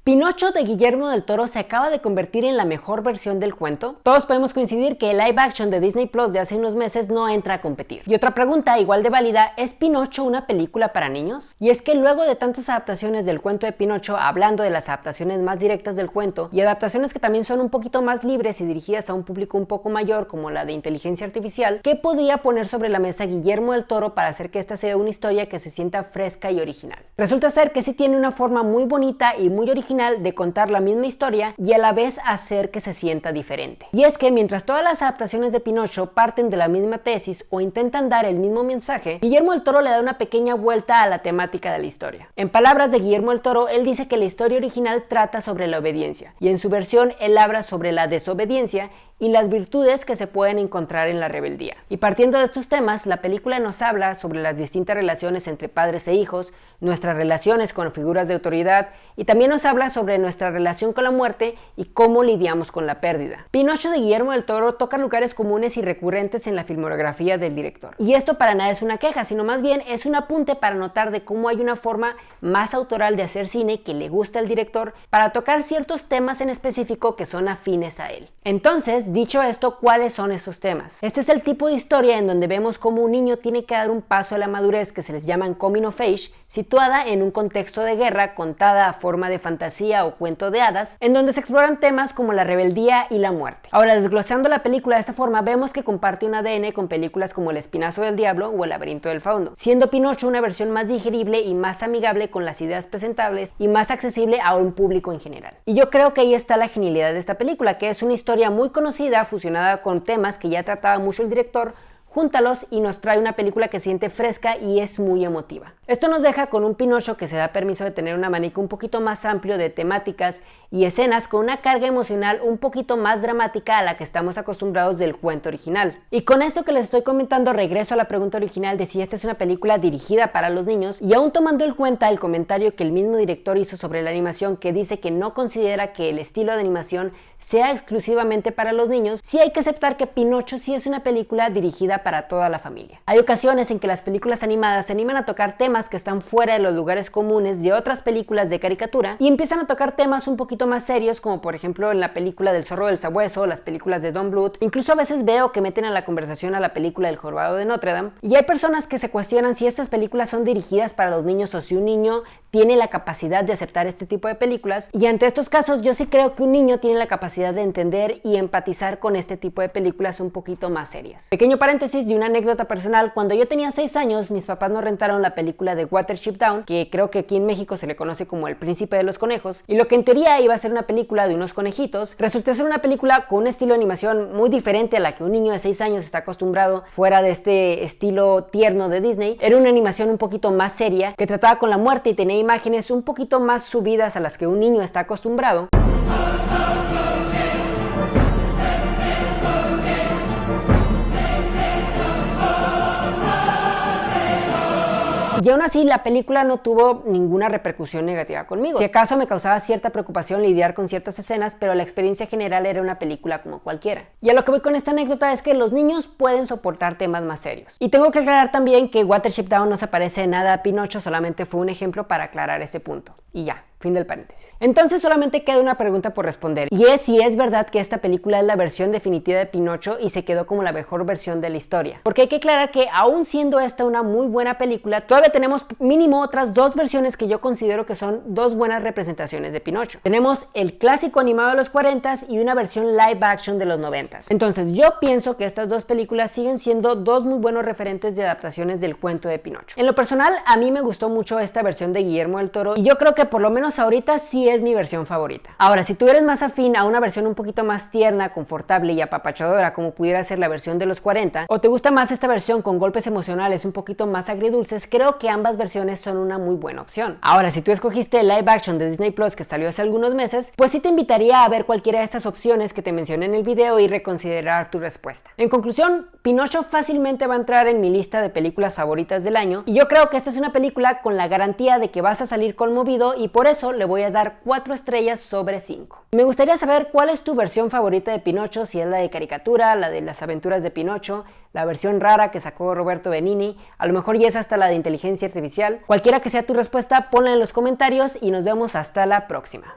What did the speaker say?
¿Pinocho de Guillermo del Toro se acaba de convertir en la mejor versión del cuento? Todos podemos coincidir que el live action de Disney Plus de hace unos meses no entra a competir. Y otra pregunta igual de válida, ¿es Pinocho una película para niños? Y es que luego de tantas adaptaciones del cuento de Pinocho, hablando de las adaptaciones más directas del cuento y adaptaciones que también son un poquito más libres y dirigidas a un público un poco mayor, como la de inteligencia artificial, ¿qué podría poner sobre la mesa Guillermo del Toro para hacer que esta sea una historia que se sienta fresca y original? Resulta ser que sí tiene una forma muy bonita y muy original de contar la misma historia y a la vez hacer que se sienta diferente. Y es que mientras todas las adaptaciones de Pinocho parten de la misma tesis o intentan dar el mismo mensaje, Guillermo del Toro le da una pequeña vuelta a la temática de la historia. En palabras de Guillermo del Toro, él dice que la historia original trata sobre la obediencia y en su versión él habla sobre la desobediencia y las virtudes que se pueden encontrar en la rebeldía. Y partiendo de estos temas, la película nos habla sobre las distintas relaciones entre padres e hijos, nuestras relaciones con figuras de autoridad y también nos habla sobre nuestra relación con la muerte y cómo lidiamos con la pérdida. Pinocho de Guillermo del Toro toca lugares comunes y recurrentes en la filmografía del director. Y esto para nada es una queja, sino más bien es un apunte para notar de cómo hay una forma más autoral de hacer cine que le gusta al director para tocar ciertos temas en específico que son afines a él. Entonces, dicho esto, ¿cuáles son esos temas? Este es el tipo de historia en donde vemos cómo un niño tiene que dar un paso a la madurez que se les llaman coming of age, situada en un contexto de guerra contada a forma de fantasía o cuento de hadas, en donde se exploran temas como la rebeldía y la muerte. Ahora, desglosando la película de esta forma, vemos que comparte un ADN con películas como El Espinazo del Diablo o El Laberinto del Fauno, siendo Pinocho una versión más digerible y más amigable con las ideas presentables y más accesible a un público en general. Y yo creo que ahí está la genialidad de esta película, que es una historia muy conocida fusionada con temas que ya trataba mucho el director. Júntalos y nos trae una película que siente fresca y es muy emotiva. Esto nos deja con un Pinocho que se da permiso de tener un abanico un poquito más amplio de temáticas y escenas con una carga emocional un poquito más dramática a la que estamos acostumbrados del cuento original. Y con esto que les estoy comentando regreso a la pregunta original de si esta es una película dirigida para los niños y aún tomando en cuenta el comentario que el mismo director hizo sobre la animación, que dice que no considera que el estilo de animación sea exclusivamente para los niños, sí hay que aceptar que Pinocho sí es una película dirigida para toda la familia. Hay ocasiones en que las películas animadas se animan a tocar temas que están fuera de los lugares comunes de otras películas de caricatura y empiezan a tocar temas un poquito más serios, como por ejemplo en la película del Zorro del Sabueso, las películas de Don Bluth. Incluso a veces veo que meten a la conversación a la película del Jorobado de Notre Dame, y hay personas que se cuestionan si estas películas son dirigidas para los niños o si un niño tiene la capacidad de aceptar este tipo de películas, y ante estos casos yo sí creo que un niño tiene la capacidad de entender y empatizar con este tipo de películas un poquito más serias. Pequeño paréntesis de una anécdota personal: cuando yo tenía 6 años, mis papás nos rentaron la película de Watership Down, que creo que aquí en México se le conoce como El Príncipe de los Conejos, y lo que en teoría iba a ser una película de unos conejitos, resultó ser una película con un estilo de animación muy diferente a la que un niño de 6 años está acostumbrado fuera de este estilo tierno de Disney. Era una animación un poquito más seria, que trataba con la muerte y tenía imágenes un poquito más subidas a las que un niño está acostumbrado. Y aún así la película no tuvo ninguna repercusión negativa conmigo. Si acaso me causaba cierta preocupación lidiar con ciertas escenas, pero la experiencia general era una película como cualquiera. Y a lo que voy con esta anécdota es que los niños pueden soportar temas más serios. Y tengo que aclarar también que Watership Down no se parece en nada a Pinocho, solamente fue un ejemplo para aclarar este punto. Y ya. Fin del paréntesis. Entonces solamente queda una pregunta por responder, y es si es verdad que esta película es la versión definitiva de Pinocho y se quedó como la mejor versión de la historia. Porque hay que aclarar que aún siendo esta una muy buena película, todavía tenemos mínimo otras 2 versiones que yo considero que son 2 buenas representaciones de Pinocho. Tenemos el clásico animado de los 40s y una versión live action de los 90s. Entonces yo pienso que estas 2 películas siguen siendo 2 muy buenos referentes de adaptaciones del cuento de Pinocho. En lo personal, a mí me gustó mucho esta versión de Guillermo del Toro y yo creo que por lo menos ahorita sí es mi versión favorita. Ahora, si tú eres más afín a una versión un poquito más tierna, confortable y apapachadora como pudiera ser la versión de los 40, o te gusta más esta versión con golpes emocionales un poquito más agridulces, creo que ambas versiones son una muy buena opción. Ahora, si tú escogiste el live action de Disney Plus que salió hace algunos meses, pues sí te invitaría a ver cualquiera de estas opciones que te mencioné en el video y reconsiderar tu respuesta. En conclusión, Pinocho fácilmente va a entrar en mi lista de películas favoritas del año, y yo creo que esta es una película con la garantía de que vas a salir conmovido, y por eso le voy a dar 4 estrellas sobre 5. Me gustaría saber cuál es tu versión favorita de Pinocho, si es la de caricatura, la de las aventuras de Pinocho, la versión rara que sacó Roberto Benigni, a lo mejor ya es hasta la de inteligencia artificial. Cualquiera que sea tu respuesta, ponla en los comentarios y nos vemos hasta la próxima.